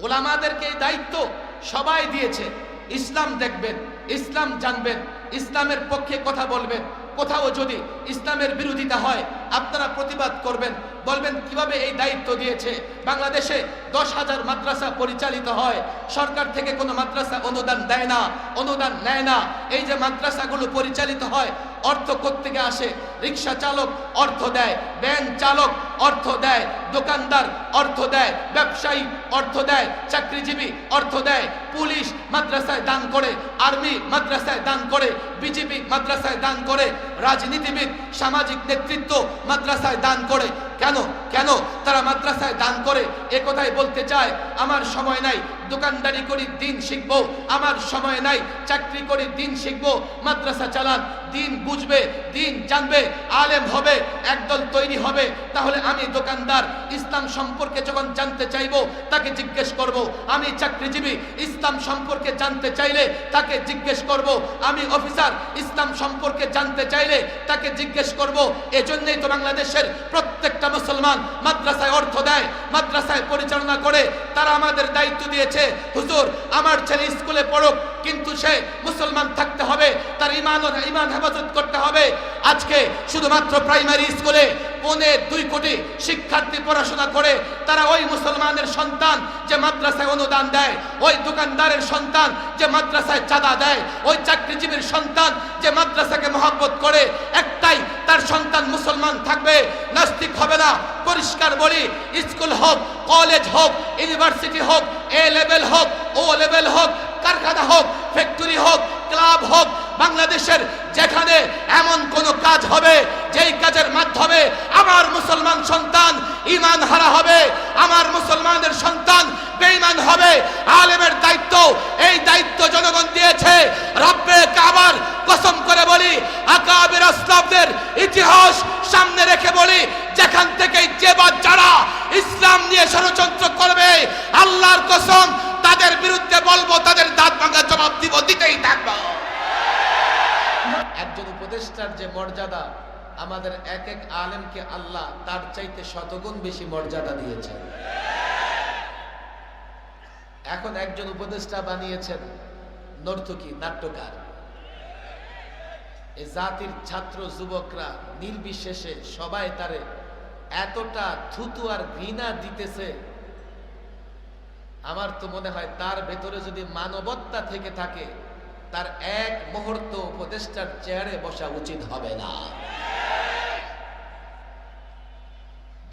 ওলামাদেরকে এই দায়িত্ব সবাই দিয়েছে। ইসলাম দেখবেন, ইসলাম জানবেন, ইসলামের পক্ষে কথা বলবেন। কোথাও যদি ইসলামের বিরোধিতা হয় আপনারা প্রতিবাদ করবেন, বলবেন কিভাবে এই দায়িত্ব দিয়েছে। বাংলাদেশে 10,000 মাদ্রাসা পরিচালিত হয়, সরকার থেকে কোনো মাদ্রাসা অনুদান দেয় না, অনুদান নেয় না। এই যে মাদ্রাসাগুলো পরিচালিত হয় অর্থ কোত্থেকে আসে? রিক্সা চালক অর্থ দেয়, ভ্যান চালক অর্থ দেয়, দোকানদার অর্থ দেয়, ব্যবসায়ী অর্থ দেয়, চাকরিজীবী অর্থ দেয়, পুলিশ মাদ্রাসায় দান করে, আর্মি মাদ্রাসায় দান করে, বিজেপি মাদ্রাসায় দান করে, রাজনীতিবিদ সামাজিক নেতৃত্ব মাদ্রাসায় দান করে। কেন কেন তারা মাদ্রাসায় দান করে? এ কথাই বলতে চায় আমার সময় নাই, দোকানদারি করি দিন শিখবো, আমার সময় নাই, চাকরি করি দিন শিখবো। মাদ্রাসা চালান, দিন বুঝবে, দিন জানবে, আলেম হবে, একদল তৈরি হবে। তাহলে আমি দোকানদার ইসলাম সম্পর্কে যখন জানতে চাইবো তাকে জিজ্ঞেস করব। আমি চাকরিজীবী ইসলাম সম্পর্কে জানতে চাইলে তাকে জিজ্ঞেস করব। আমি অফিসার ইসলাম সম্পর্কে জানতে চাইলে তাকে জিজ্ঞেস করব। এজন্যই তো বাংলাদেশের প্রত্যেকটা মুসলমান মাদ্রাসায় অর্থ দেয়, মাদ্রাসায় পরিচালনা করে। তারা আমাদের দায়িত্ব দিয়েছে, হুজুর আমার ছেলে স্কুলে পড়ুক, কিন্তু সে মুসলমান থাকতে হবে, তার ইমান হেফাজত করতে হবে। আজকে শুধুমাত্র প্রাইমারি স্কুলে 2.25 কোটি শিক্ষার্থী পড়াশোনা করে। তারা ওই মুসলমানের সন্তান যে মাদ্রাসায় অনুদান দেয়, ওই দোকানদারের সন্তান যে মাদ্রাসায় চাঁদা দেয়, ওই চাকরিজীবীর সন্তান যে মাদ্রাসাকে মহব্বত করে, একটাই তার সন্তান মুসলমান থাকবে, নাস্তিক হবে না। পরিষ্কার বলি, স্কুল হোক, কলেজ হোক, ইউনিভার্সিটি হোক, এ লেভেল হোক, ও লেভেল হোক, কারখানা হোক, ফ্যাক্টরি হোক, ক্লাব হোক, বাংলাদেশের যেখানে এমন কোন কাজ হবে যেই কাজের মাধ্যমে আমার মুসলমান সন্তান ঈমান হারা হবে, আমার মুসলমানদের সন্তান বেঈমান হবে, আলেমের দায়িত্ব, এই দায়িত্ব জনগণ দিয়েছে। রব্বে কাবার কসম করে বলি, আকাবির আসলাফদের ইতিহাস সামনে রেখে বলি, যেখান থেকে যে বা যারা ইসলাম নিয়ে ষড়যন্ত্র করবে, আল্লাহর কসম তাদের বিরুদ্ধে বলবো, তাদের দাঁত ভাঙা জবাব দিব, দিতেই থাকবো। একজন উপদেষ্টার যে মর্যাদা, আমাদের এক এক আলেমকে আল্লাহ তার চাইতে শতগুণ বেশি মর্যাদা দিয়েছেন। এখন একজন উপদেষ্টা বানিয়েছেন নর্তকী, নাট্যকার। এই জাতির ছাত্র যুবকরা নির্বিশেষে সবাই তারে এতটা থুতু আর ঘৃণা দিতেছে, আমার তো মনে হয় তার ভেতরে যদি মানবতা থেকে থাকে, তার এক মুহূর্ত উপদেষ্টার চেয়ারে বসা উচিত হবে না।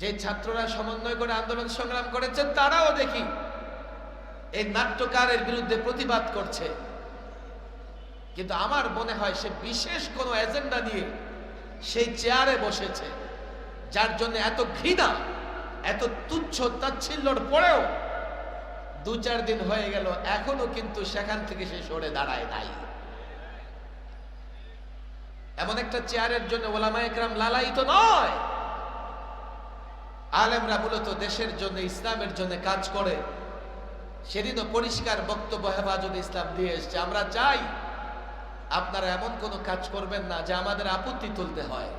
যে ছাত্ররা সমন্বয় করে আন্দোলন সংগ্রাম করেছে, তারাও দেখি এই নাট্যকারের বিরুদ্ধে প্রতিবাদ করছে। কিন্তু আমার মনে হয় সে বিশেষ কোনো এজেন্ডা নিয়ে সেই চেয়ারে বসেছে, যার জন্য এত ঘৃণা, এত তুচ্ছ তাচ্ছিল্যর পরেও 2-4 দিন হয়ে গেল, এখনো কিন্তু সেখান থেকে সে সরে দাঁড়ায় নাই। এমন একটা চেয়ারের জন্য ওলামায়ে কেরাম লালায়িত নয়। আলেমরা মূলত দেশের জন্য, ইসলামের জন্য কাজ করে। সেদিনও পরিষ্কার বক্তব্য হেফাজতে ইসলাম দিয়ে এসছে, আমরা চাই আপনারা এমন কোনো কাজ করবেন না যে আমাদের আপত্তি তুলতে হয়।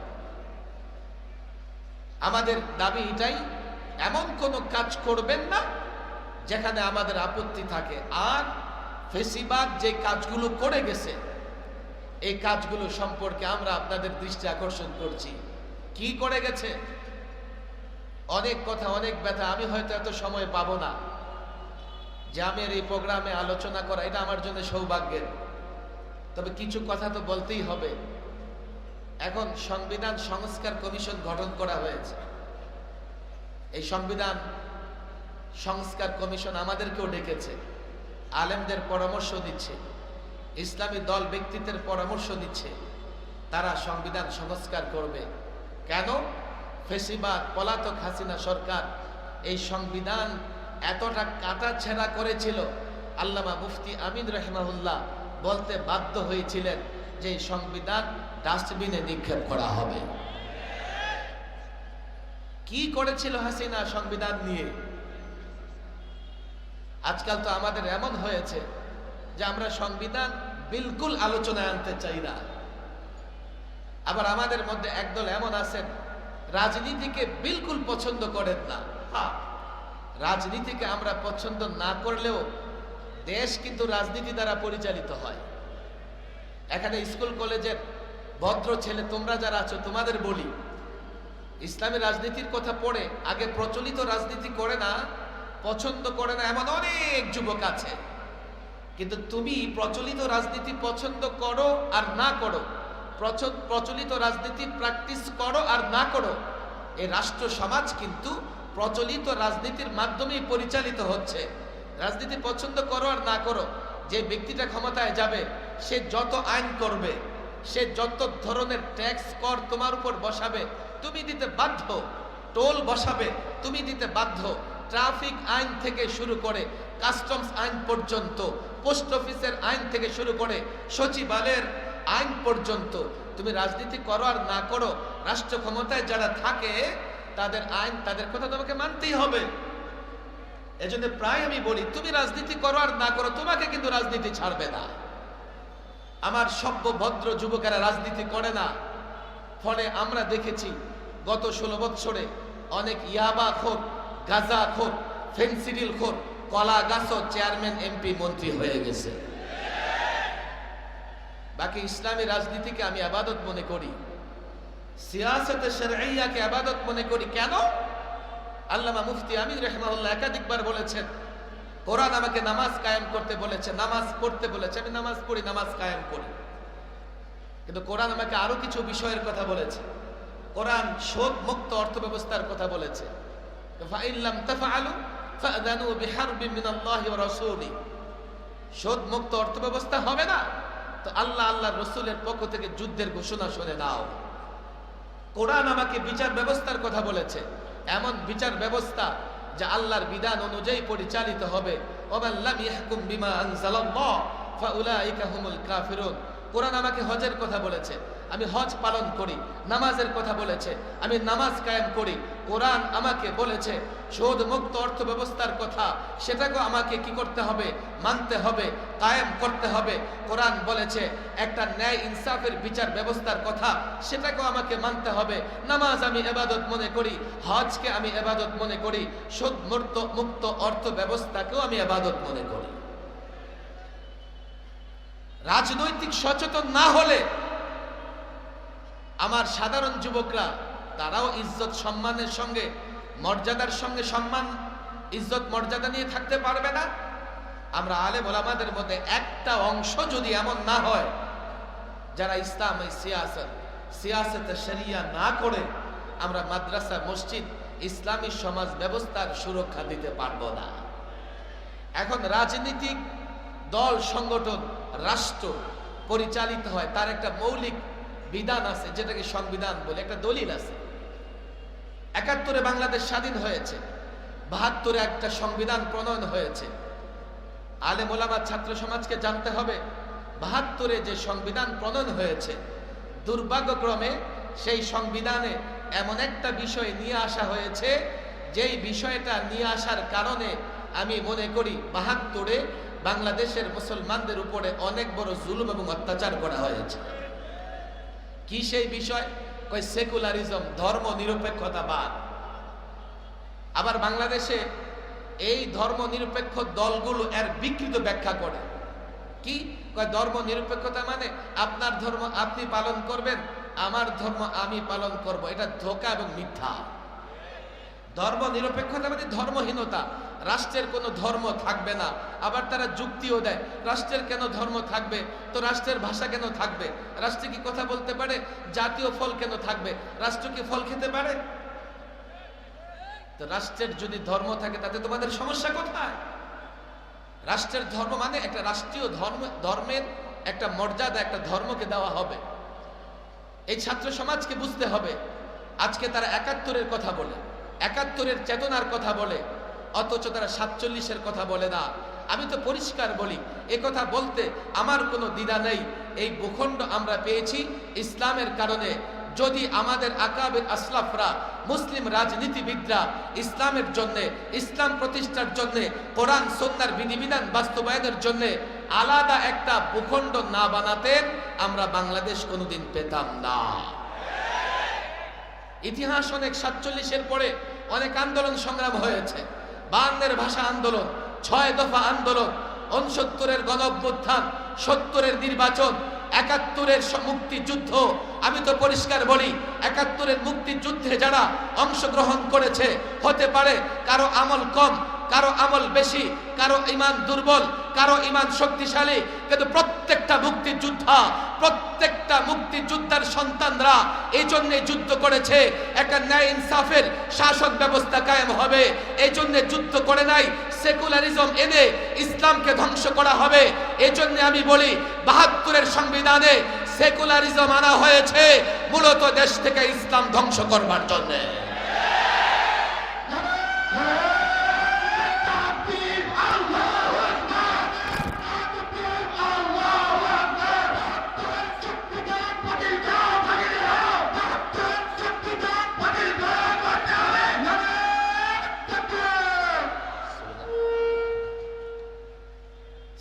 আমাদের দাবি এটাই, এমন কোনো কাজ করবেন না যেখানে আমাদের আপত্তি থাকে। আর ফেসিবাদ যে কাজগুলো করে গেছে, এই কাজগুলো সম্পর্কে আমরা আপনাদের দৃষ্টি আকর্ষণ করছি। কি করে গেছে? অনেক কথা, অনেক ব্যথা। আমি হয়তো এত সময় পাবো না যে আমি এই প্রোগ্রামে আলোচনা করা, এটা আমার জন্য সৌভাগ্যের। তবে কিছু কথা তো বলতেই হবে। এখন সংবিধান সংস্কার কমিশন গঠন করা হয়েছে। এই সংবিধান সংস্কার কমিশন আমাদেরকেও ডেকেছে, আলেমদের পরামর্শ দিচ্ছে, ইসলামী দল ব্যক্তিত্বের পরামর্শ দিচ্ছে। তারা সংবিধান সংস্কার করবে। কেন? ফেসিবাদ পলাতক হাসিনা সরকার এই সংবিধান এতটা কাটাছেঁড়া করেছিল, আল্লামা মুফতি আমিন রাহিমাহুল্লাহ বলতে বাধ্য হয়েছিলেন যে এই সংবিধান ডাস্টবিনে নিক্ষেপ করা হবে। কি করেছিল হাসিনা সংবিধান নিয়ে? আজকাল তো আমাদের এমন হয়েছে যে আমরা সংবিধান বিলকুল আলোচনায় আনতে চাই না। আবার আমাদের মধ্যে একদল এমন আছেন রাজনীতিকে বিলকুল পছন্দ করেন না। রাজনীতিকে আমরা পছন্দ না করলেও দেশ কিন্তু রাজনীতি দ্বারা পরিচালিত হয়। এখানে স্কুল কলেজের ভদ্র ছেলে তোমরা যারা আছো তোমাদের বলি, ইসলামী রাজনীতির কথা পড়ে আগে প্রচলিত রাজনীতি করে না, পছন্দ করে না এমন অনেক যুবক আছে। কিন্তু তুমি প্রচলিত রাজনীতি পছন্দ করো আর না করো, প্রচলিত রাজনীতি প্র্যাকটিস করো আর না করো, এই রাষ্ট্র সমাজ কিন্তু প্রচলিত রাজনীতির মাধ্যমেই পরিচালিত হচ্ছে। রাজনীতি পছন্দ করো আর না করো, যে ব্যক্তিটা ক্ষমতায় যাবে সে যত আইন করবে, সে যত ধরনের ট্যাক্স কর তোমার উপর বসাবে তুমি দিতে বাধ্য, টোল বসাবে তুমি দিতে বাধ্য, ট্রাফিক আইন থেকে শুরু করে কাস্টমস আইন পর্যন্ত, পোস্ট অফিসের আইন থেকে শুরু করে সচিবালয়ের আইন পর্যন্ত, তুমি রাজনীতি করো আর না করো, রাষ্ট্র ক্ষমতায় যারা থাকে তাদের আইন, তাদের কথা তোমাকে মানতেই হবে। এজন্য প্রায় আমি বলি, তুমি রাজনীতি করো আর না করো, তোমাকে কিন্তু রাজনীতি ছাড়বে না। আমার সভ্য ভদ্র যুবকেরা রাজনীতি করে না, ফলে আমরা দেখেছি গত 16 বছরে অনেক ইয়াবাখোর, গাঁজাখোর, ফেন্সিডিলখোর, কলা গাছও চেয়ারম্যান, এমপি, মন্ত্রী হয়ে গেছে। বাকি ইসলামী রাজনীতিকে আমি ইবাদত মনে করি, সিয়াসতে শরঈয়াকে ইবাদত মনে করি। কেন? আল্লামা মুফতি আমিন রাহিমাহুল্লাহ একাধিকবার বলেছেন, কোরআন আমাকে নামাজ কায়েম করতে বলেছে, নামাজ পড়তে বলেছে, আমি নামাজ পড়ি, নামাজ কায়েম করি। কিন্তু কোরআন আমাকে আরো কিছু বিষয়ের কথা বলেছে। কোরআন সুদ মুক্ত অর্থ ব্যবস্থার কথা বলেছে, ফাইল্লাম তাফআলু ফাআযানু বিহারবিন মিনাল্লাহি ওয়া রাসূলি। সুদ মুক্ত অর্থ ব্যবস্থা হবে না তো আল্লাহ আল্লাহর রাসূলের পক্ষ থেকে যুদ্ধের ঘোষণা শুনে নাও। কোরআন আমাকে বিচার ব্যবস্থার কথা বলেছে, এমন বিচার ব্যবস্থা যা আল্লাহর বিধান অনুযায়ী পরিচালিত হবে। ওমান লাম ইয়াহকুম বিমা আনজালাল্লাহ ফাউলাইকা হুমুল কাফিরুন। কোরআন আমাকে হজের কথা বলেছে, আমি হজ পালন করি। নামাজের কথা বলেছে, আমি নামাজ কায়েম করি। কোরআন আমাকে বলেছে সুদ মুক্ত অর্থ ব্যবস্থার কথা, সেটাকেও আমাকে কি করতে হবে? মানতে হবে, কায়েম করতে হবে। কোরআন বলেছে একটা ন্যায় ইনসাফের বিচার ব্যবস্থার কথা, সেটাকেও আমাকে মানতে হবে। নামাজ আমি ইবাদত মনে করি, হজকে আমি ইবাদত মনে করি, সুদ মুক্ত অর্থ ব্যবস্থাকেও আমি ইবাদত মনে করি। রাজনৈতিক সচেতন না হলে আমার সাধারণ যুবকরা তারাও ইজ্জত সম্মানের সঙ্গে, মর্যাদার সঙ্গে সম্মান, ইজ্জত মর্যাদা নিয়ে থাকতে পারবে না। আমরা আলেম ওলামাদের মধ্যে একটা অংশ যদি এমন না হয় যারা ইসলাম, এই সিয়াসত শরিয়া না করে, আমরা মাদ্রাসা, মসজিদ, ইসলামী সমাজ ব্যবস্থার সুরক্ষা দিতে পারবো না। এখন রাজনীতিক দল, সংগঠন, রাষ্ট্র পরিচালিত হয়, তার একটা মৌলিক বিধান আছে, যেটাকে সংবিধান বলে, একটা দলিল আছে। ৭১ বাংলাদেশ স্বাধীন হয়েছে, ৭২ একটা সংবিধান প্রণয়ন হয়েছে। আলেম ওলামা, ছাত্র সমাজকে জানতে হবে ৭২ যে সংবিধান প্রণয়ন হয়েছে, দুর্ভাগ্যক্রমে সেই সংবিধানে এমন একটা বিষয় নিয়ে আসা হয়েছে, যেই বিষয়টা নিয়ে আসার কারণে আমি মনে করি ৭২ বাংলাদেশের মুসলমানদের উপরে অনেক বড় জুলুম এবং অত্যাচার করা হয়েছে। কি সেই বিষয়? কই সেকুলারিজম, ধর্ম নিরপেক্ষতাবাদ। আবার বাংলাদেশে এই ধর্ম নিরপেক্ষ দলগুলো এর বিকৃত ব্যাখ্যা করে। কি কয়? ধর্ম নিরপেক্ষতা মানে আপনার ধর্ম আপনি পালন করবেন, আমার ধর্ম আমি পালন করব। এটা ধোঁকা এবং মিথ্যা। ধর্ম নিরপেক্ষতা মানে ধর্মহীনতা, রাষ্ট্রের কোনো ধর্ম থাকবে না। আবার তারা যুক্তিও দেয়, রাষ্ট্রের কেন ধর্ম থাকবে, তো রাষ্ট্রের ভাষা কেন থাকবে, রাষ্ট্র কি কথা বলতে পারে, জাতীয় ফল কেন থাকবে, রাষ্ট্র কি ফল খেতে পারে? তো রাষ্ট্রের যদি ধর্ম থাকে তাতে তোমাদের সমস্যা কোথায়? রাষ্ট্রের ধর্ম মানে একটা রাষ্ট্রীয় ধর্মের একটা মর্যাদা, একটা ধর্মকে দেওয়া হবে। এই ছাত্র সমাজকে বুঝতে হবে। আজকে তারা ৭১-এর কথা বলে, ৭১-এর চেতনার কথা বলে, অথচ তারা ৪৭-এর কথা বলে না। আমি তো পরিষ্কার বলি, এ কথা বলতে আমার কোনো দ্বিধা নেই। এই ভূখণ্ড আমরা পেয়েছি ইসলামের কারণে। যদি আমাদের আকাবের আসলাফরা, মুসলিম রাজনীতিবিদরা ইসলামের জন্য, ইসলাম প্রতিষ্ঠার জন্য, কোরআন সুন্নাহর বিধিবিধান বাস্তবায়নের জন্য আলাদা একটা ভূখণ্ড না বানাতেন, আমরা বাংলাদেশ কোনোদিন পেতাম না। ইতিহাস অনেক, ৪৭-এর পরে অনেক আন্দোলন সংগ্রাম হয়েছে। 52-এর ভাষা আন্দোলন, 6 দফা আন্দোলন, 69-এর গণঅভ্যুত্থান, 70-এর নির্বাচন, 71-এর মুক্তিযুদ্ধ। আমি তো পরিষ্কার বলি, 71-এর মুক্তিযুদ্ধে যারা অংশগ্রহণ করেছে, হতে পারে কারো আমল কম, কারো আমল বেশি, কারো ঈমান দুর্বল, কারো ঈমান শক্তিশালী, কিন্তু প্রত্যেকটা মুক্তিযোদ্ধার সন্তানরা এই জন্য যুদ্ধ করেছে, একটা ন্যায় ইনসাফের শাসন ব্যবস্থা কায়েম হবে। এই জন্য যুদ্ধ করে নাই সেকুলারিজম এনে ইসলামকে ধ্বংস করা হবে। এই জন্য আমি বলি 72-এর সংবিধানে সেকুলারিজম আনা হয়েছে মূলত দেশ থেকে ইসলাম ধ্বংস করবার জন্য।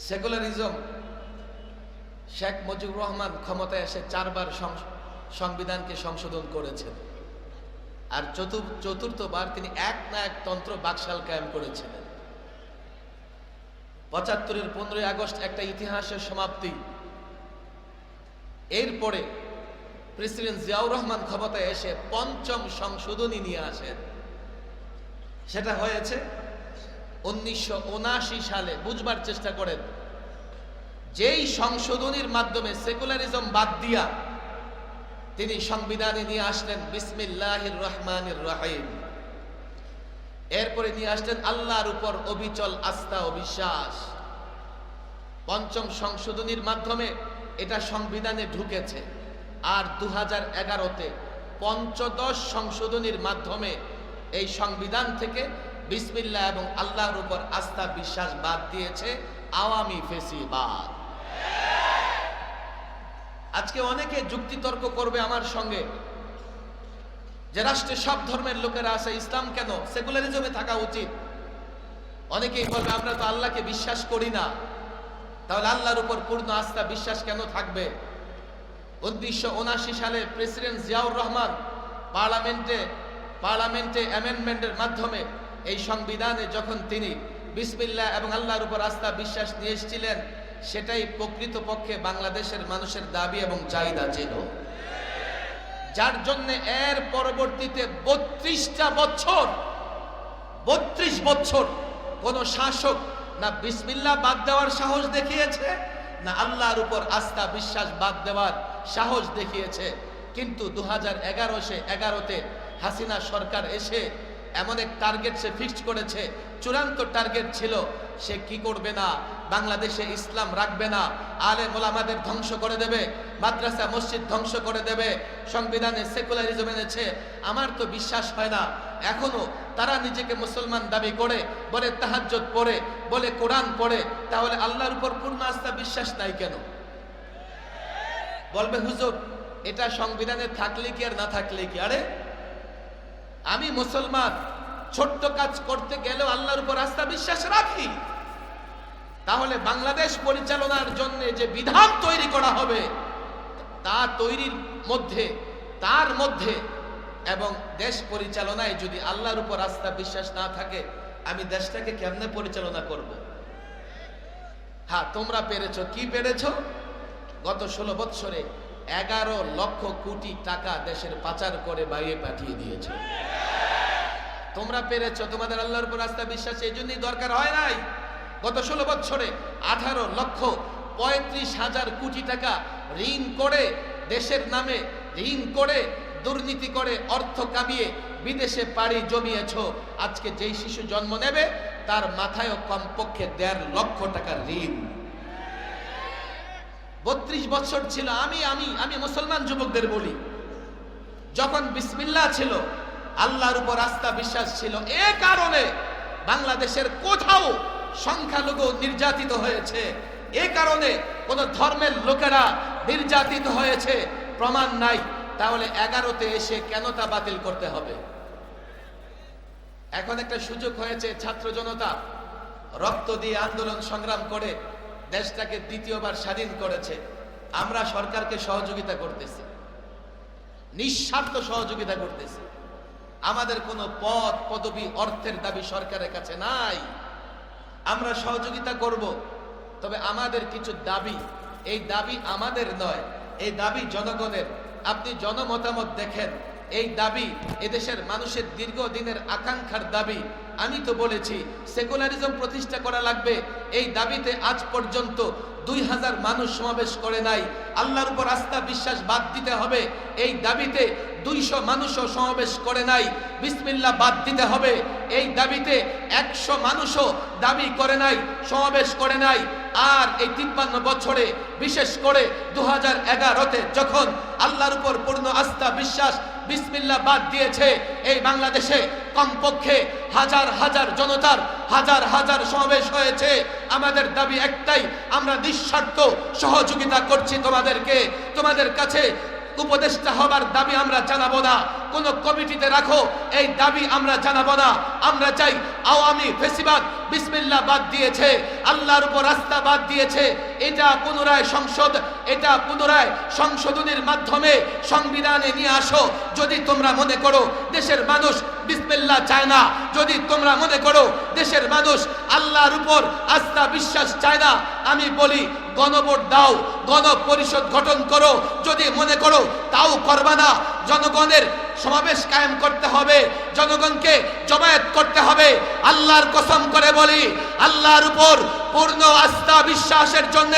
সেকুলারিজম, শেখ মুজিবুর রহমান ক্ষমতায় এসে 4 বার সংবিধানকে সংশোধন করেছেন, আর চতুর্থবার তিনি এক না এক তন্ত্র বাকশাল কায়েম করেছিলেন। 75-এর 15ই আগস্ট একটা ইতিহাসের সমাপ্তি। এরপরে প্রেসিডেন্ট জিয়াউর রহমান ক্ষমতায় এসে 5ম সংশোধনী নিয়ে আসেন। সেটা হয়েছে 1979 সালে। বুঝবার চেষ্টা করেন, যেই সংশোধনীর মাধ্যমে সেকুলারিজম বাদ দিয়া তিনি সংবিধানে নিয়ে আসলেন বিসমিল্লাহির রহমানির রহিম। এরপরে নিয়ে আসলেন আল্লাহর উপর অবিচল আস্থা ও বিশ্বাস। 5ম সংশোধনীর মাধ্যমে এটা সংবিধানে ঢুকেছে। আর 2011-তে 5ম সংশোধনীর মাধ্যমে এই সংবিধান থেকে বিসমিল্লাহ এবং আল্লাহর উপর আস্থা বিশ্বাস বাদ দিয়েছে আওয়ামী ফেসিবাদ। আজকে অনেকে যুক্তিতর্ক করবে আমার সঙ্গে যে রাষ্ট্রে সব ধর্মের লোকেরা আছে, ইসলাম কেন সেকুলারিজমে থাকা উচিত। অনেকেই বলবে আমরা তো আল্লাহকে বিশ্বাস করি না, তাহলে আল্লাহর উপর পূর্ণ আস্থা বিশ্বাস কেন থাকবে? 1979 সালে প্রেসিডেন্ট জিয়াউর রহমান পার্লামেন্টে অ্যামেন্ডমেন্টের মাধ্যমে এই সংবিধানে যখন তিনি বিসমিল্লাহ এবং আল্লাহর উপর আস্থা বিশ্বাস নিয়ে এসেছিলেন, সেটাই প্রকৃতপক্ষে বাংলাদেশের মানুষের দাবি এবং চাহিদা ছিল, যার জন্য এর পরবর্তীতে 32 বছর কোন শাসক না বিসমিল্লাহ বাদ দেওয়ার সাহস দেখিয়েছে, না আল্লাহর উপর আস্থা বিশ্বাস বাদ দেওয়ার সাহস দেখিয়েছে। কিন্তু 2011-তে হাসিনা সরকার এসে এমন এক টার্গেট সে ফিক্সড করেছে, চূড়ান্ত টার্গেট ছিল সে কি করবে না, বাংলাদেশে ইসলাম রাখবে না, আলেম ওলামাদের ধ্বংস করে দেবে, মাদ্রাসা মসজিদ ধ্বংস করে দেবে। সংবিধানে সেকুলারিজম এনেছে। আমার তো বিশ্বাস হয় না এখনো তারা নিজেকে মুসলমান দাবি করে, বলে তাহাজ্জুদ পড়ে, বলে কোরআন পড়ে, তাহলে আল্লাহর উপর পূর্ণ আস্থা বিশ্বাস নাই কেন? বলবে হুজুর এটা সংবিধানে থাকলে কি আর না থাকলে কি? আরে আমি মুসলমান, ছোট্ট কাজ করতে গেলেও আল্লাহর উপর আস্থা বিশ্বাস রাখি। তাহলে বাংলাদেশ পরিচালনার জন্য যে বিধান তৈরি করা হবে তা তৈরির মধ্যে এবং দেশ পরিচালনায় যদি আল্লাহর উপর আস্থা বিশ্বাস না থাকে, আমি দেশটাকে কেমনে পরিচালনা করব? হ্যাঁ, তোমরা পেরেছো। কি পেরেছো? গত 16 বৎসরে 11 লক্ষ কোটি টাকা দেশের পাচার করে বাইরে পাঠিয়ে দিয়েছে। তোমরা পেরেছো। তোমাদের আল্লাহর উপর আস্থা বিশ্বাস এই জন্যই দরকার হয় নাই। গত 16 বৎসরে 18,35,000 কোটি টাকা ঋণ করে, দেশের নামে ঋণ করে, দুর্নীতি করে, অর্থ কামিয়ে বিদেশে পাড়ি জমিয়েছো। আজকে যেই শিশু জন্ম নেবে তার মাথায়ও কমপক্ষে 1.5 লক্ষ টাকার ঋণ। 32 বছর ছিল। আমি মুসলমান যুবকদের বলি, যখন বিসমিল্লাহ ছিল, আল্লাহর উপর আস্থা বিশ্বাস ছিল, এ কারণে বাংলাদেশের কোথাও সংখ্যালঘু নির্যাতিত হয়েছে, এ কারণে কোন ধর্মের লোকেরা নির্যাতিত হয়েছে প্রমাণ নাই। তাহলে 11তে এসে কেন তা বাতিল করতে হবে? এখন একটা সুযোগ হয়েছে, ছাত্র জনতা রক্ত দিয়ে আন্দোলন সংগ্রাম করে দেশটাকে দ্বিতীয়বার স্বাধীন করেছে। আমরা সরকারকে সহযোগিতা করতেছি, নিঃস্বার্থ সহযোগিতা করতেছি। আমাদের কোনো পদ পদবি অর্থের দাবি সরকারের কাছে নাই। আমরা সহযোগিতা করব, তবে আমাদের কিছু দাবি, এই দাবি আমাদের নয়, এই দাবি জনগণের। আপনি জনমতামত দেখেন, এই দাবি এদেশের মানুষের দীর্ঘদিনের আকাঙ্ক্ষার দাবি। আমি তো বলেছি সেকুলারিজম প্রতিষ্ঠা করা লাগবে, এই দাবিতে আজ পর্যন্ত 2000 মানুষ সমাবেশ করে নাই। আল্লাহর উপর আস্থা বিশ্বাস বাদ দিতে হবে, এই দাবিতে 200 মানুষও সমাবেশ করে নাই। বিসমিল্লাহ বাদ দিতে হবে, এই দাবিতে 100 মানুষও দাবি করে নাই, সমাবেশ করে নাই। আর এই 53 বছরে, বিশেষ করে 2011-তে যখন আল্লাহর উপর পূর্ণ আস্থা বিশ্বাস বিসমিল্লাহ বাদ দিয়েছে, এই বাংলাদেশে কমপক্ষে হাজার হাজার জনতার হাজার হাজার সমাবেশ হয়েছে। আমাদের দাবি একটাই, আমরা নিঃস্বার্থ সহযোগিতা করছি তোমাদেরকে। তোমাদের কাছে উপদেষ্টা হবার দাবি আমরা জানাবো না, কোন কমিটিতে রাখো এই দাবি আমরা জানাবো না। আমরা চাই আওয়ামী ফেসিবাদ বিসমিল্লাহ বাদ দিয়েছে, আল্লাহর উপর আস্থা বাদ দিয়েছে, এটা পুনরায় সংশোধনের মাধ্যমে সংবিধানে নিয়ে আসো। যদি তোমরা মনে করো দেশের মানুষ বিসমিল্লাহ চায় না, যদি তোমরা মনে করো দেশের মানুষ আল্লাহর উপর আস্থা বিশ্বাস চায় না, আমি বলি গণভোট দাও, গণপরিষদ গঠন করো। যদি মনে করো তাও করবা না, জনগণের সমাবেশ কায়েম করতে হবে, জনগণকে জমায়েত করতে হবে। আল্লাহর কসম করে বলি, আল্লাহর উপর পূর্ণ আস্থা বিশ্বাসের জন্য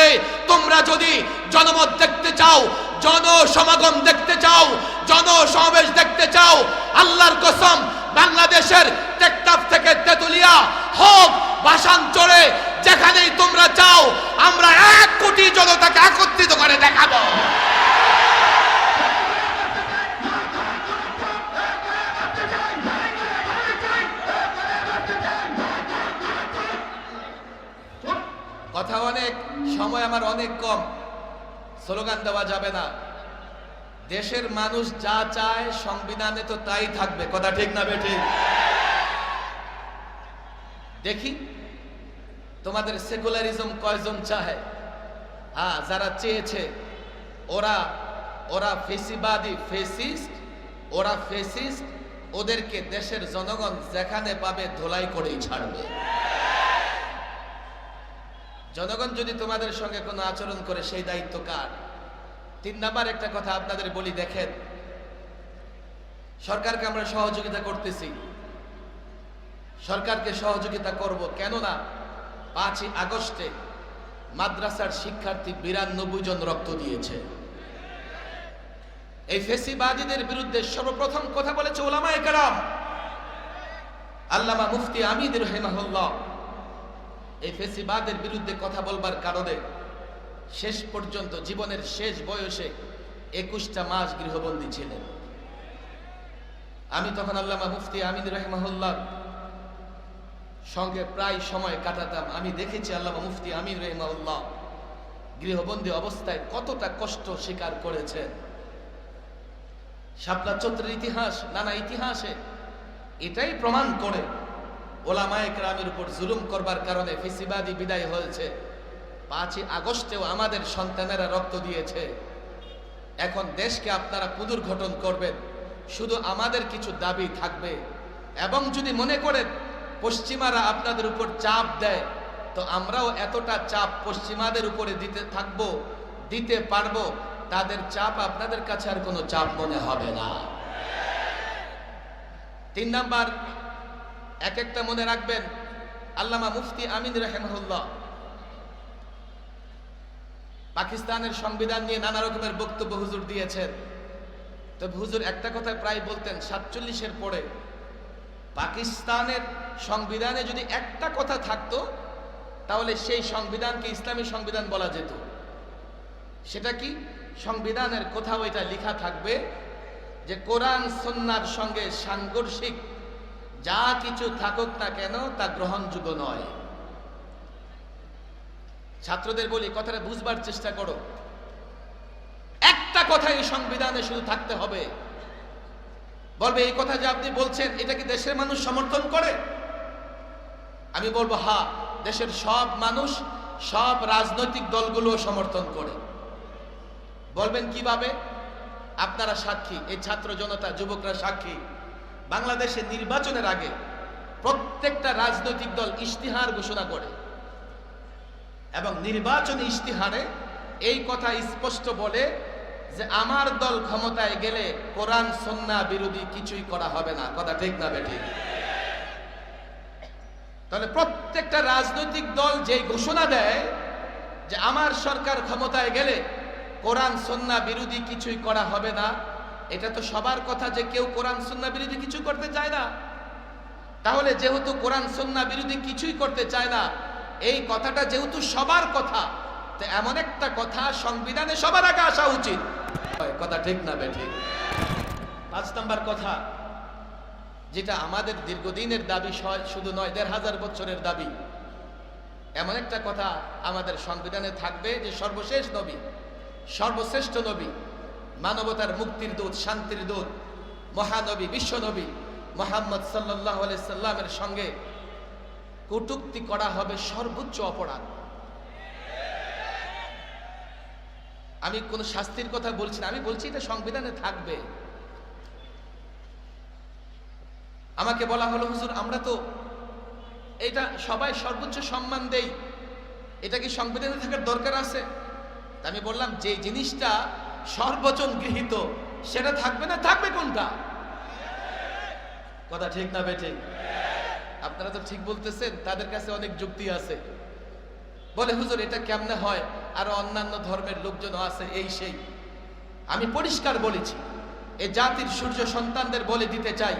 তোমরা যদি জনমত দেখতে চাও, জনসমাগম দেখতে চাও, জনসমাবেশ দেখতে চাও, আল্লাহর কসম বাংলাদেশের টেকনাফ থেকে তেতুলিয়া হোক ভাষাঞ্চলে, যেখানেই তোমরা চাও, আমরা 1 কোটি জনতাকে একত্রিত করে দেখাবো। কথা অনেক, সময় আমার অনেক কম, স্লোগান দেওয়া যাবে না। দেশের মানুষ যা চায় সংবিধানে তো তাই থাকবে, কথা ঠিক না বেঠিক? দেখি তোমাদের সেকুলারিজম কয়জন চায়? হ্যাঁ, যারা চেয়েছে ওরা ফেসিবাদী, ফেসিস্ট, ওরা ফেসিস্ট, ওদেরকে দেশের জনগণ যেখানে পাবে ধোলাই করেই ছাড়বে। জনগণ যদি তোমাদের সঙ্গে কোনো আচরণ করে সেই দায়িত্ব কার? 3 নাম্বার একটা কথা আপনাদের বলি, দেখেন সরকারকে আমরা সহযোগিতা করতেছি, সরকারকে সহযোগিতা করব কেননা 5ই আগস্টে মাদ্রাসার শিক্ষার্থী 92 জন রক্ত দিয়েছে। এই ফেসিবাদীদের বিরুদ্ধে সর্বপ্রথম কথা বলেছে উলামায়ে কেরাম। আল্লামা মুফতি আমিন রাহিমাহুল্লাহ এই ফেসিবাদের বিরুদ্ধে কথা বলবার কারণে শেষ পর্যন্ত জীবনের শেষ বয়সে 21টা মাস গৃহবন্দী ছিলেন। আমি তখন আল্লামা মুফতি আমিন রাহিমাহুল্লাহ সঙ্গে প্রায় সময় কাটাতাম। আমি দেখেছি আল্লামা মুফতি আমিন রাহিমাহুল্লাহ গৃহবন্দী অবস্থায় কতটা কষ্ট স্বীকার করেছেন। শাপলা চত্বরের ইতিহাস, নানা ইতিহাসে এটাই প্রমাণ করে ওলামায়ে কেরামের উপর জুলুম করবার কারণে ফেসিবাদী বিদায় হয়েছে। 5ই আগস্টেও আমাদের সন্তানেরা রক্ত দিয়েছে। এখন দেশকে আপনারা পুনর্গঠন করবেন, শুধু আমাদের কিছু দাবি থাকবে। এবং যদি মনে করেন পশ্চিমারা আপনাদের উপর চাপ দেয়, তো আমরাও এতটা চাপ পশ্চিমাদের উপরে দিতে পারবো, তাদের চাপ আপনাদের কাছে আর কোনো চাপ মনে হবে না। 3 নাম্বার, একটা মনে রাখবেন, আল্লামা মুফতি আমিন রাহিমাহুল্লাহ পাকিস্তানের সংবিধান নিয়ে নানা রকমের বক্তব্য হুজুর দিয়েছেন। তবে হুজুর একটা কথা প্রায় বলতেন, 47-এর পরে পাকিস্তানের সংবিধানে যদি একটা কথা থাকতো তাহলে সেই সংবিধানকে ইসলামী সংবিধান বলা যেত। সেটা কি? সংবিধানের কোথাও এটা লেখা থাকবে যে কোরআন সুন্নাহর সঙ্গে সাংঘর্ষিক যা কিছু থাকুক না কেন তা গ্রহণযোগ্য নয়। ছাত্রদের বলি, কথাটা বুঝবার চেষ্টা করো। একটা কথা এই সংবিধানে শুধু থাকতে হবে। বলবে এই কথা যে আপনি বলছেন এটা কি দেশের মানুষ সমর্থন করে? আমি বলবো হ্যাঁ, দেশের সব মানুষ, সব রাজনৈতিক দলগুলো সমর্থন করে। বলবেন কিভাবে? আপনারা সাক্ষী, এই ছাত্র জনতা যুবকরা সাক্ষী। বাংলাদেশে নির্বাচনের আগে প্রত্যেকটা রাজনৈতিক দল ইশতিহার ঘোষণা করে এবং নির্বাচনী ইশতিহারে এই কথা স্পষ্ট বলে যে আমার দল ক্ষমতায় গেলে কোরআন সুন্নাহ বিরোধী কিছুই করা হবে না। কথা ঠিক না বেঠিক? তাহলে প্রত্যেকটা রাজনৈতিক দল যেই ঘোষণা দেয় যে আমার সরকার ক্ষমতায় গেলে কোরআন সুন্নাহ বিরোধী কিছুই করা হবে না, এটা তো সবার কথা যে কেউ কোরআন সুন্নাহ বিরোধী কিছু করতে চায় না। তাহলে যেহেতু কোরআন সুন্নাহ বিরোধী কিছুই করতে চায় না, এই কথাটা যেহেতু সবার কথা, তো এমন একটা কথা সংবিধানে সবার আগে আসা উচিত। কথা ঠিক না বেঠিক? 5 নম্বর কথা, যেটা আমাদের দীর্ঘদিনের দাবি, শুধু নয় 1500 বছরের দাবি, এমন একটা কথা আমাদের সংবিধানে থাকবে যে সর্বশেষ নবী, সর্বশ্রেষ্ঠ নবী, মানবতার মুক্তির দূত, শান্তির দূত, মহানবী, বিশ্বনবী মুহাম্মদ সাল্লাল্লাহু আলাইহি সাল্লামের সঙ্গে কটূক্তি করা হবে সর্বোচ্চ অপরাধ। আমি কোন শাস্তির কথা বলছি না, আমি বলছি এটা সংবিধানে থাকবে। আমাকে বলা হলো, হুজুর আমরা তো এটা সবাই সর্বোচ্চ সম্মান দেই, এটা কি সংবিধানে থাকার দরকার আছে? আমি বললাম যে জিনিসটা সর্বজন গৃহীত সেটা থাকবে না, থাকবে কোনটা? কথা ঠিক না বেঠিক? আপনারা তো ঠিক বলতেছেন, তাদের কাছে অনেক যুক্তি আছে। বলে হুজুর এটা কেমনে হয়, আর অন্যান্য ধর্মের লোকজনও আছে এই সেই। আমি পরিষ্কার বলেছি, এই জাতির সূর্য সন্তানদের বলে দিতে চাই,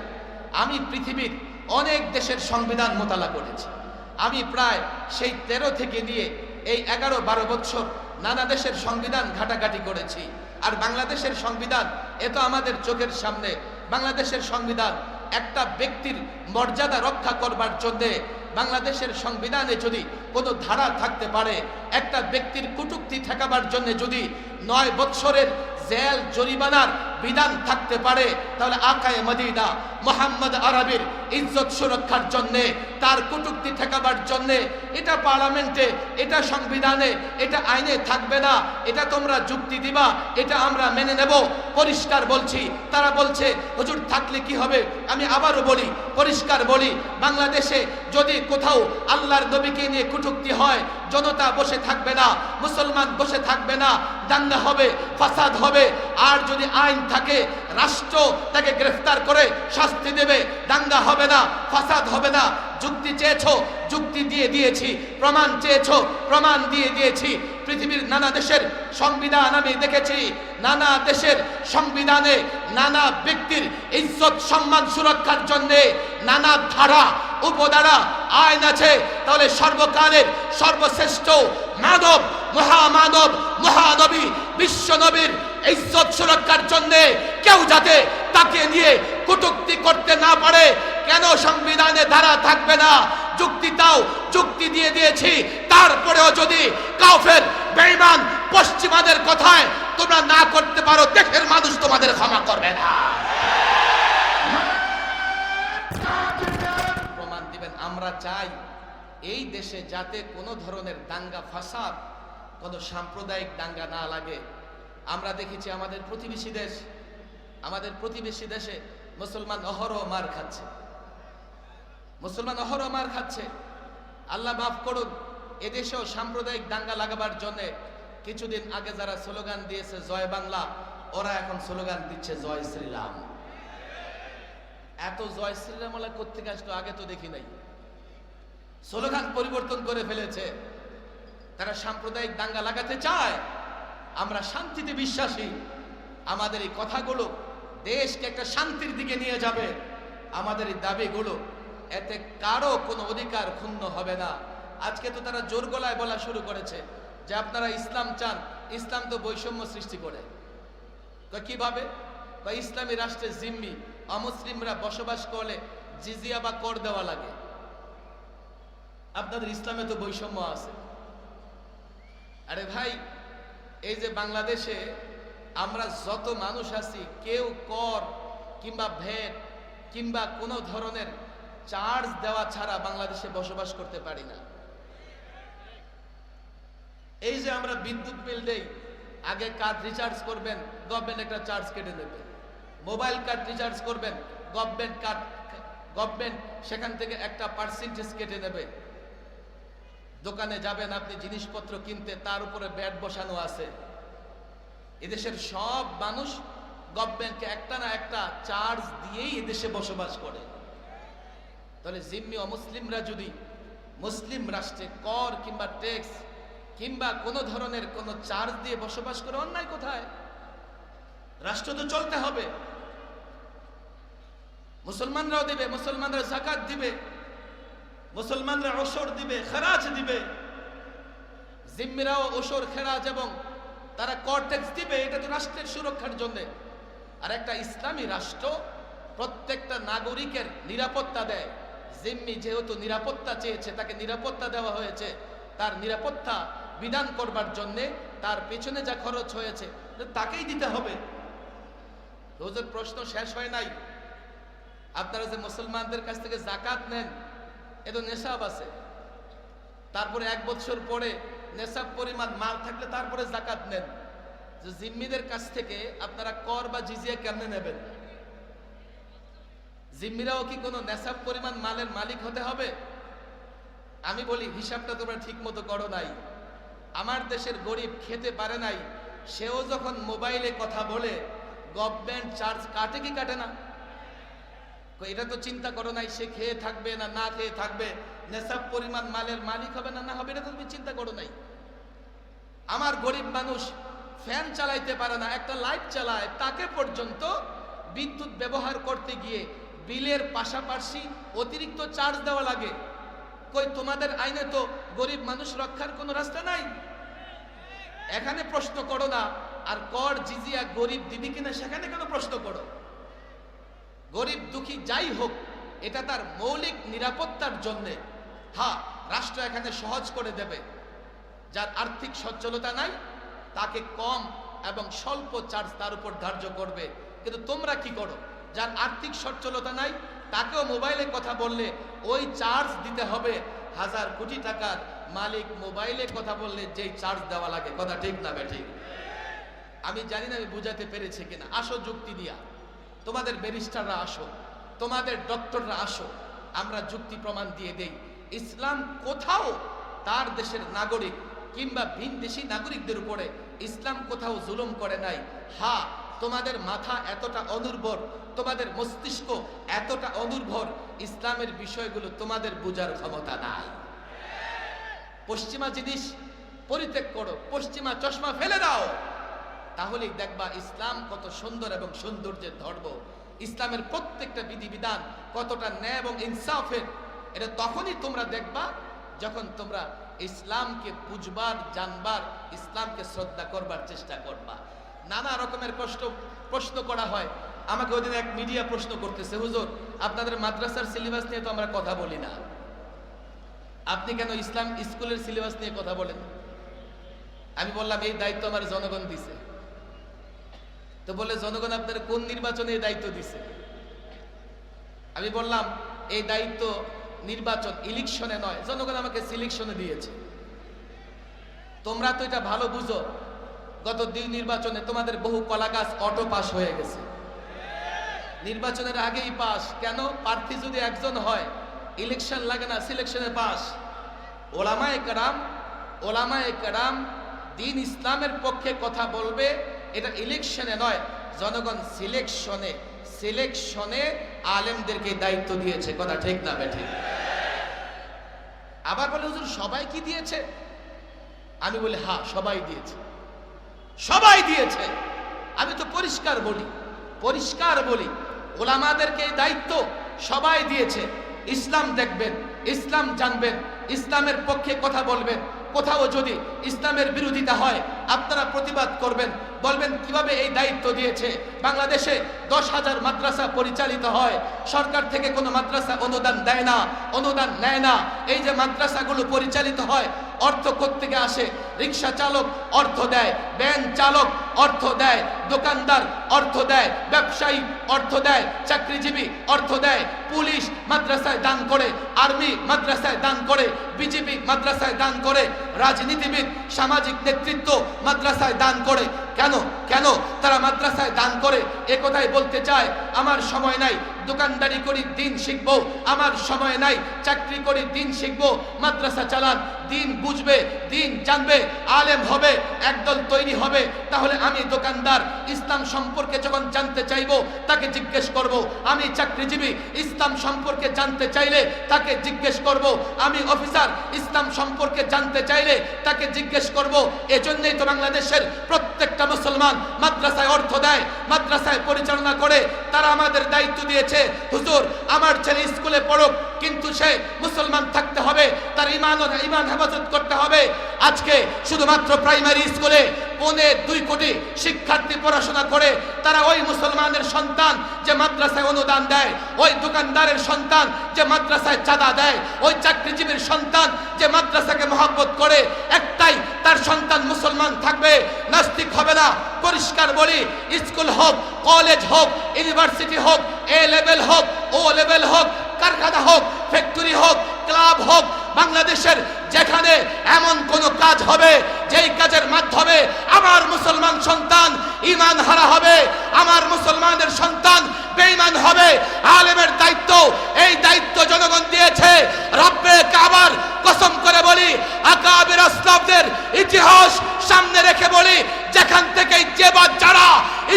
আমি পৃথিবীর অনেক দেশের সংবিধান মোতালা করেছি। আমি প্রায় সেই 13 থেকে নিয়ে এই 11-12 বছর নানা দেশের সংবিধান ঘাটাঘাটি করেছি। আর বাংলাদেশের সংবিধান এ তো আমাদের চোখের সামনে। বাংলাদেশের সংবিধান একটা ব্যক্তির মর্যাদা রক্ষা করবার জন্যে, বাংলাদেশের সংবিধানে যদি কোনো ধারা থাকতে পারে, একটা ব্যক্তির কটূক্তি ঠেকাবার জন্য যদি 9 বছরের জেল জরিমানার বিধান থাকতে পারে, তাহলে আকায়ে মদিনা মুহাম্মদ আরবির ইজ্জত সুরক্ষার জন্যে, তার কটূক্তি ঠেকাবার জন্যে, এটা পার্লামেন্টে, এটা সংবিধানে, এটা আইনে থাকবে না। এটা তোমরা যুক্তি দিবা, এটা আমরা মেনে নেব। পরিষ্কার বলছি। তারা বলছে হুজুর থাকলে কি হবে? আমি আবারও বলি, পরিষ্কার বলি, বাংলাদেশে যদি কোথাও আল্লাহর নবীকে নিয়ে কটূক্তি হয়, জনতা বসে থাকবে না, মুসলমান বসে থাকবে না, দাঙ্গা হবে, ফাসাদ হবে। আর যদি আইন থাকে, রাষ্ট্র তাকে গ্রেফতার করে শাস্তি দেবে, দাঙ্গা হবে না, ফাসাদ হবে না। যুক্তি চেয়েছো, যুক্তি দিয়ে দিয়েছি। প্রমাণ চেয়েছো, প্রমাণ দিয়ে দিয়েছি। পৃথিবীর নানা দেশের সংবিধান আমি দেখেছি, নানা দেশের সংবিধানে নানা ব্যক্তির ইজ্জত সম্মান সুরক্ষার জন্য নানা ধারা, উপধারা, আইন আছে। তাহলে সর্বকালের সর্বশ্রেষ্ঠ মানব, মহামানব, মহানবী, বিশ্বনবীর ইজ্জত সুরক্ষার জন্য কেউ যাতে তাকে নিয়ে কটূক্তি করতে না পারে, কেন সংবিধানে ধারা থাকবে না? যুক্তি দাও, যুক্তি দিয়ে দিয়েছি। তারপরেও যদি কাফের, বেঈমান, পশ্চিমাদের কথায় তোমরা না করতে পারো, দেশের মানুষ তোমাদের ক্ষমা করবে না। প্রমাণ দিবেন। আমরা চাই এই দেশে যাতে কোনো ধরনের দাঙ্গা ফাসাদ, কোনো সাম্প্রদায়িক দাঙ্গা না লাগে। আমরা দেখেছি আমাদের প্রতিবেশী দেশ, আমাদের প্রতিবেশী দেশে মুসলমান অহরহ মার খাচ্ছে, মুসলমান অহরহ মার খাচ্ছে। আল্লাহ মাফ করুন, এদেশেও সাম্প্রদায়িক দাঙ্গা লাগাবার জন্য কিছুদিন আগে যারা স্লোগান দিয়েছে জয় বাংলা, ওরা এখন স্লোগান দিচ্ছে জয় শ্রীরাম। এত জয় শ্রীরাম ওরা কোত্থেকে আসলো? আগে তো দেখি নাই। স্লোগান পরিবর্তন করে ফেলেছে। তারা সাম্প্রদায়িক দাঙ্গা লাগাতে চায়। আমরা শান্তিতে বিশ্বাসী। আমাদের এই কথাগুলো দেশকে একটা শান্তির দিকে নিয়ে যাবে। আমাদের এই দাবিগুলো, এতে কারো কোনো অধিকার ক্ষুণ্ণ হবে না। আজকে তো তারা জোর গলায় বলা শুরু করেছে যে আপনারা ইসলাম চান, ইসলাম তো বৈষম্য সৃষ্টি করে। তো কিভাবে? ইসলামী রাষ্ট্রের জিম্মি অমুসলিমরা বসবাস করলে জিজিয়া বা কর দেওয়া লাগে। আপনাদের ইসলামে তো বৈষম্য আছে। আরে ভাই, এই যে বাংলাদেশে আমরা যত মানুষ আছি, কেউ কর কিংবা ভ্যাট কিংবা কোনো ধরনের চার্জ দেওয়া ছাড়া বাংলাদেশে বসবাস করতে পারি না। এই যে আমরা বিদ্যুৎ বিল দেই, আগে কার্ড রিচার্জ করবেন, গভর্নমেন্ট একটা চার্জ কেটে নেবে। মোবাইল কার্ড রিচার্জ করবেন, গভর্নমেন্ট সেখান থেকে একটা পার্সেন্টেজ কেটে নেবে। দোকানে যাবেন আপনি জিনিসপত্র কিনতে, তার উপরে ব্যাট বসানো আছে। এদেশের সব মানুষ গভর্নমেন্টকে একটা না একটা চার্জ দিয়েই এদেশে বসবাস করে। তাহলে জিম্মি অমুসলিমরা যদি মুসলিম রাষ্ট্রে কর কিংবা ট্যাক্স কিংবা কোনো ধরনের কোনো চার্জ দিয়ে বসবাস করে, অন্যায় কোথায়? রাষ্ট্র তো চলতে হবে। মুসলমানরাও দিবে, মুসলমানরা যাকাত দিবে, মুসলমানরা ওসর দিবে, খেরাজ দিবে, জিম্মিরাও ওসর, খেরাজ এবং তারা কর ট্যাক্স দিবে। এটা তো রাষ্ট্রের সুরক্ষার জন্য। আর একটা ইসলামী রাষ্ট্র প্রত্যেকটা নাগরিকের নিরাপত্তা দেয়। জিম্মি যেহেতু নিরাপত্তা চেয়েছে, তাকে নিরাপত্তা দেওয়া হয়েছে, তার নিরাপত্তা বিধান করবার জন্যে তার পেছনে যা খরচ হয়েছে তাকেই দিতে হবে। রোজের প্রশ্ন শেষ হয় নাই। আপনারা যে মুসলমানদের কাছ থেকে যাকাত নেন, এ তো নেশাব আছে, তারপরে 1 বছর পরে নেশাব পরিমাণ মাল থাকলে তারপরে যাকাত নেন। যে জিম্মিদের কাছ থেকে আপনারা কর বা জিজিয়া কেমনে নেবেন? জিম্মিরাও কি কোনো নেশাব পরিমাণ মালের মালিক হতে হবে? আমি বলি হিসাবটা তোমরা ঠিক মতো করো নাই। আমার দেশের গরিব খেতে পারে নাই, সেও যখন মোবাইলে কথা বলে গভর্নমেন্ট চার্জ কাটে কি কাটে না? এটা তো চিন্তা করো নাই, সে খেয়ে থাকবে না না খেয়ে থাকবে, নেশাব পরিমাণ মালের মালিক হবে না না হবে, এটা তো তুমি চিন্তা করো নাই। আমার গরিব মানুষ ফ্যান চালাইতে পারে না, একটা লাইট চালায়, তাকে পর্যন্ত বিদ্যুৎ ব্যবহার করতে গিয়ে বিলের পাশাপাশি অতিরিক্ত চার্জ দেওয়া লাগে। কই তোমাদের আইনে তো গরিব মানুষ রক্ষার কোনো রাস্তা নাই। এখানে প্রশ্ন করো না, আর কর জিজিয়া গরিব দিবি কিনা সেখানে কেন প্রশ্ন করো? গরিব দুঃখী যাই হোক, এটা তার মৌলিক নিরাপত্তার জন্যে। হ্যাঁ, রাষ্ট্র এখানে সহজ করে দেবে। যার আর্থিক সচ্ছলতা নাই তাকে কম এবং স্বল্প চার্জ তার উপর ধার্য করবে। কিন্তু তোমরা কি করো? যার আর্থিক সচ্ছলতা নাই তাকেও মোবাইলে কথা বললে ওই চার্জ দিতে হবে। 1000 কোটি টাকার মালিক মোবাইলে কথা বললে যেই চার্জ দেওয়া লাগে, কথা ঠিক না বেঠিক? আমি জানি না আমি বুঝাতে পেরেছি কিনা। আসো যুক্তি দিয়া, তোমাদের ব্যারিস্টাররা আসো, তোমাদের ডক্টররা আসো, আমরা যুক্তি প্রমাণ দিয়ে দেই। ইসলাম কোথাও তার দেশের নাগরিক কিংবা ভিনদেশী নাগরিকদের উপরে ইসলাম কোথাও জুলুম করে নাই। হ্যাঁ, তোমাদের মাথা এতটা অনুর্বর, তোমাদের মস্তিষ্ক এতটা অনুর্বর, ইসলামের বিষয়গুলো তোমাদের বোঝার ক্ষমতা নাই। পশ্চিমা জিনিস পরিত্যাগ করো, পশ্চিমা চশমা ফেলে দাও, তাহলেই দেখবা ইসলাম কত সুন্দর এবং সৌন্দর্যের ধর্ম। ইসলামের প্রত্যেকটা বিধিবিধান কতটা ন্যায় এবং ইনসাফের, এটা তখনই তোমরা দেখবা যখন তোমরা ইসলামকে বুঝবার, জানবার, ইসলামকে শ্রদ্ধা করবার চেষ্টা করবা। নানা রকমের প্রশ্ন করা হয়। আমাকে ওইদিন এক মিডিয়া প্রশ্ন করতেছে, হুজুর আপনাদের মাদ্রাসার সিলেবাস নিয়ে তো আমরা কথা বলি না, আপনি কেন ইসলাম স্কুলের সিলেবাস নিয়ে কথা বলেন? আমি বললাম এই দায়িত্ব আমার জনগণ দিছে। তো বলে জনগণ আপনার কোন নির্বাচনে এই দায়িত্ব দিছে? আমি বললাম এই দায়িত্ব নির্বাচন ইলেকশনে নয়, জনগণ আমাকে সিলেকশনে দিয়েছে। তোমরা তো এটা ভালো বুঝো, গত 2 নির্বাচনে তোমাদের বহু কলা গাছ অটো পাস হয়ে গেছে, নির্বাচনের আগেই পাস। কেন? প্রার্থী যদি একজন হয়, ইলেকশন লাগে না, সিলেকশনে পাস। ওলামায়ে কেরাম দিন ইসলামের পক্ষে কথা বলবে, এটা ইলেকশনে নয়, জনগণ সিলেকশনে আলেমদেরকে দায়িত্ব দিয়েছে, কথা ঠিক না বেঠিক? আবার বলে হুজুর সবাই কি দিয়েছে? আমি বলি হ্যাঁ, সবাই দিয়েছে, সবাই দিয়েছে। আমি তো পরিষ্কার বলি ওলামাদেরকে এই দায়িত্ব সবাই দিয়েছে। ইসলাম দেখবেন, ইসলাম জানবেন, ইসলামের পক্ষে কথা বলবেন। কোথাও যদি ইসলামের বিরোধিতা হয় আপনারা প্রতিবাদ করবেন, বলবেন কিভাবে এই দায়িত্ব দিয়েছে। বাংলাদেশে 10,000 মাদ্রাসা পরিচালিত হয়, সরকার থেকে কোনো মাদ্রাসা অনুদান দেয় না, অনুদান নেয় না। এই যে মাদ্রাসাগুলো পরিচালিত হয়, অর্থ কোত্থেকে আসে? রিক্সা চালক অর্থ দেয়, ভ্যান চালক অর্থ দেয়, দোকানদার অর্থ দেয়, ব্যবসায়ী অর্থ দেয়, চাকরিজীবী অর্থ দেয়, পুলিশ মাদ্রাসায় দান করে, আর্মি মাদ্রাসায় দান করে, বিজেপি মাদ্রাসায় দান করে, রাজনীতিবিদ, সামাজিক নেতৃত্ব মাদ্রাসায় দান করে। কেন তারা মাদ্রাসায় দান করে? একথাই বলতে চায়। আমার সময় নাই, দোকানদারি করি দিন শিখবো, আমার সময় নাই, চাকরি করি দিন শিখবো, মাদ্রাসা চালান, দিন বুঝবে, দিন জানবে, আলেম হবে, একদল তৈরি হবে। তাহলে আমি দোকানদার ইসলাম সম্পর্কে যখন জানতে চাইবো তাকে জিজ্ঞেস করব। আমি চাকরিজীবী ইসলাম সম্পর্কে জানতে চাইলে তাকে জিজ্ঞেস করব। আমি অফিসার ইসলাম সম্পর্কে জানতে চাইলে তাকে জিজ্ঞেস করব। এজন্যই তো বাংলাদেশের প্রত্যেকটা মুসলমান মাদ্রাসায় অর্থ দেয়, মাদ্রাসায় পরিচালনা করে। তারা আমাদের দায়িত্ব দিয়েছে, হুজুর আমার ছেলে স্কুলে পড়ুক, কিন্তু সে মুসলমান থাকতে হবে, তার ঈমান হেফাজত করতে হবে। আজকে শুধুমাত্র প্রাইমারি স্কুলে 2.25 কোটি শিক্ষার্থী পড়াশোনা করে। তারা ওই মুসলমানের সন্তান যে মাদ্রাসায় অনুদান দেয়, ওই দোকানদারের সন্তান যে মাদ্রাসায় চাঁদা দেয়, ওই চাকরিজীবীর সন্তান যে মাদ্রাসাকে মহব্বত করে, একটাই তার সন্তান মুসলমান থাকবে, নাস্তিক হবে না। পরিষ্কার বলি, স্কুল হোক, কলেজ হোক, ইউনিভার্সিটি হোক, এ লেভেল হোক, ও লেভেল হোক, কারখানা হোক, ফ্যাক্টরি হোক, ক্লাব হোক, বাংলাদেশের যেখানে এমন কোন কাজ হবে যেই কাজের মাধ্যমে আমার মুসলমান সন্তান ঈমান হারা হবে, আমার মুসলমানের সন্তান বেঈমান হবে, আলেমের দায়িত্ব, এই দায়িত্ব জনগণ দিয়েছে। রব্বে কাবার কসম করে বলি, আকাবির আসলাফদের ইতিহাস সামনে রেখে বলি, যেখান থেকে যে বা যারা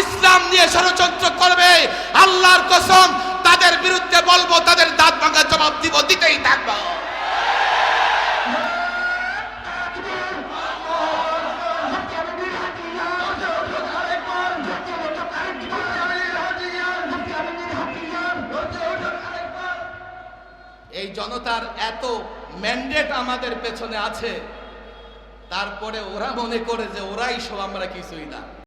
ইসলাম নিয়ে ষড়যন্ত্র করবে, আল্লাহর কসম তাদের বিরুদ্ধে বলবো, তাদের দাঁত ভাঙা জবাব দিব, দিতেই থাকবো। এই জনতার এত ম্যান্ডেট আমাদের পেছনে আছে, তারপরে ওরা মনে করে যে ওরাই সব, আমরা কিছুই না।